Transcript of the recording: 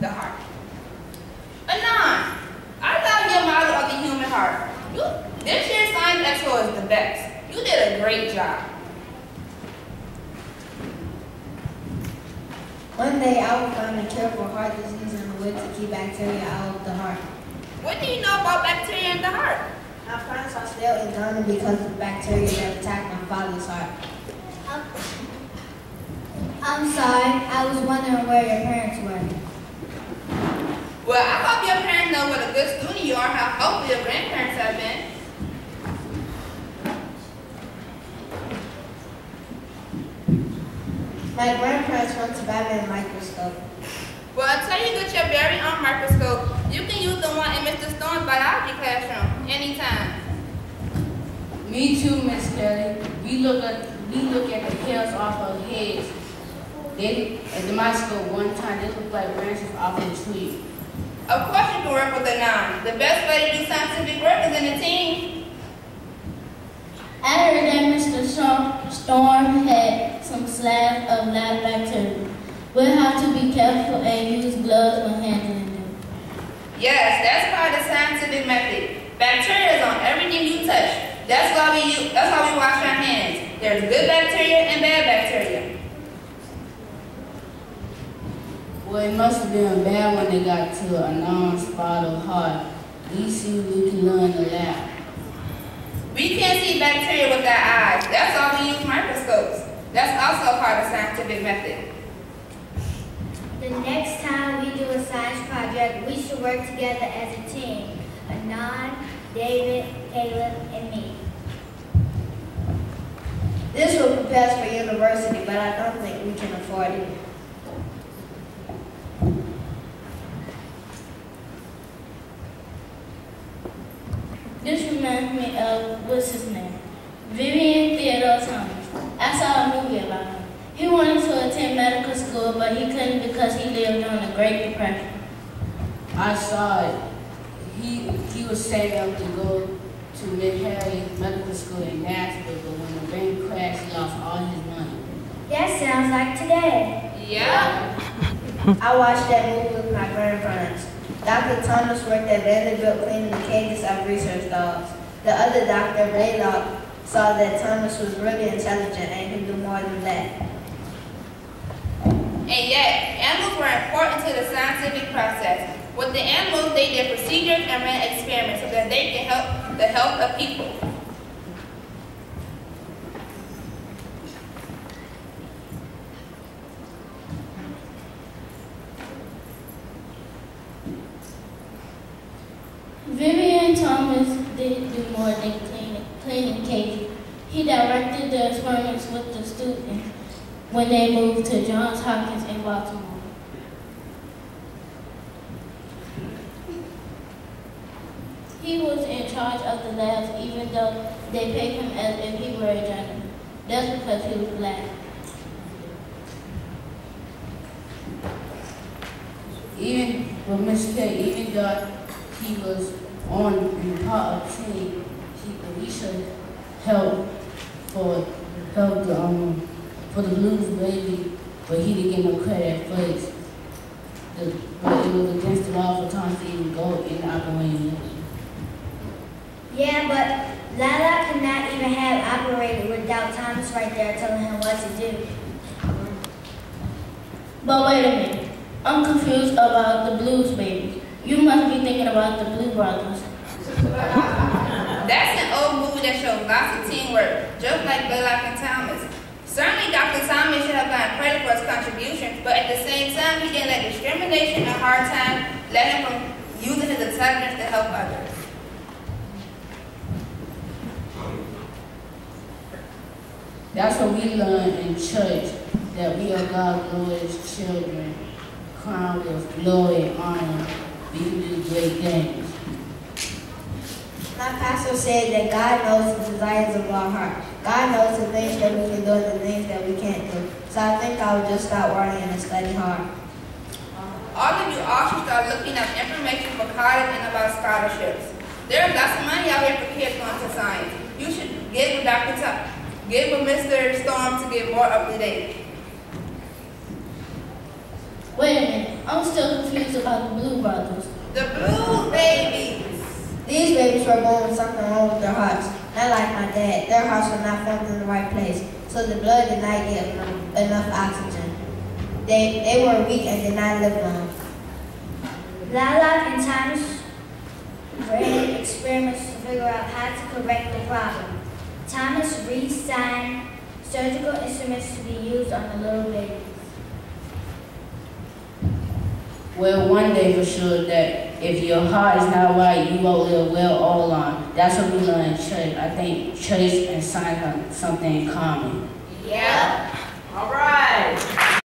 the heart. Anon, I love your model of the human heart. This year's Science Expo is the best. You did a great job. One day I will find a cure for heart disease and a way to keep bacteria out of the heart. What do you know about bacteria in the heart? My parents are still in Ghana because of bacteria that attacked my father's heart. I'm sorry, I was wondering where your parents were. Well, I hope your parents know what a good student you are and how helpful your grandparents have been. My grandparents went to buy me a microscope. Well, until you get your very own microscope, you can use the one in Mr. Stone's biology classroom anytime. Me too, Miss Kelly. We look at the hairs off our heads. At the microscope one time, they look like branches off a tree. Of course you can work with a 9. The best way to do scientific work is in a team. I heard that Mr. Storm had some slabs of lab bacteria. We'll have to be careful and use gloves when handling them. Yes, that's part of the scientific method. Bacteria is on everything you touch. That's why we wash our hands. There's good bacteria and bad bacteria. Well, it must have been bad when they got to a non-spotted heart. We see we can learn a lot. We can't see bacteria with our eyes. That's why we use microscopes. That's also part of the scientific method. The next time we do a science project, we should work together as a team. Anon, David, Caleb, and me. This will prepare us for university, but I don't think we can afford it. This reminds me of, what's his name? Vivian Theodore Thomas. I saw a movie about him. He wanted to attend medical school, but he couldn't because he lived during the Great Depression. I saw it. He was saving up to go to Mid-Harry Medical School in Asbury, but when the bank crashed, he lost all his money. That sounds like today. Yeah. I watched that movie with my grandparents. Dr. Thomas worked at Vanderbilt cleaning the cages of research dogs. The other doctor, Raylock, saw that Thomas was really intelligent and could do more than that. And yet, animals were important to the scientific process. With the animals, they did procedures and ran experiments so that they can help the health of people. Vivian Thomas didn't do more than cleaning cages. He directed the experiments with the students when they moved to Johns Hopkins in Baltimore. He was in charge of the labs even though they paid him as if he were a janitor. That's because he was black. Even though he was on the part of team, he should help for the blues baby, but he didn't get no credit at first. But it was against the law for Thomas to even go in the operating. Yeah, but Lala could not even have operated without Thomas right there telling him what to do. But wait a minute, I'm confused about the blues baby. You must be thinking about the Blue Brothers. That's an old movie that shows lots of teamwork, just like Blaylock and Thomas. Certainly, Dr. Thomas should have gotten credit for his contributions, but at the same time, he didn't let discrimination and hard time let him from using his intelligence to help others. That's what we learn in church, that we are God's glorious children, crowned with glory and honor. We can do great things. My pastor said that God knows the desires of our heart. God knows the things that we can do and the things that we can't do. So I think I would just stop worrying and study hard. All of you all should start looking up information for college and about scholarships. There's lots of money out here for kids going to science. You should get with Mr. Storm to get more up to date. Wait a minute. I'm still confused about the Blue Brothers. The blue babies. These babies were born with something wrong with their hearts. Not like my dad. Their hearts were not formed in the right place, so the blood did not get enough oxygen. They were weak and did not live long. Lilac and Thomas ran experiments to figure out how to correct the problem. Thomas re-signed surgical instruments to be used on the little babies. Well, one day for sure that if your heart is not right, you won't live well all along. That's what we learned in church. I think church and science have something in common. Yeah. All right.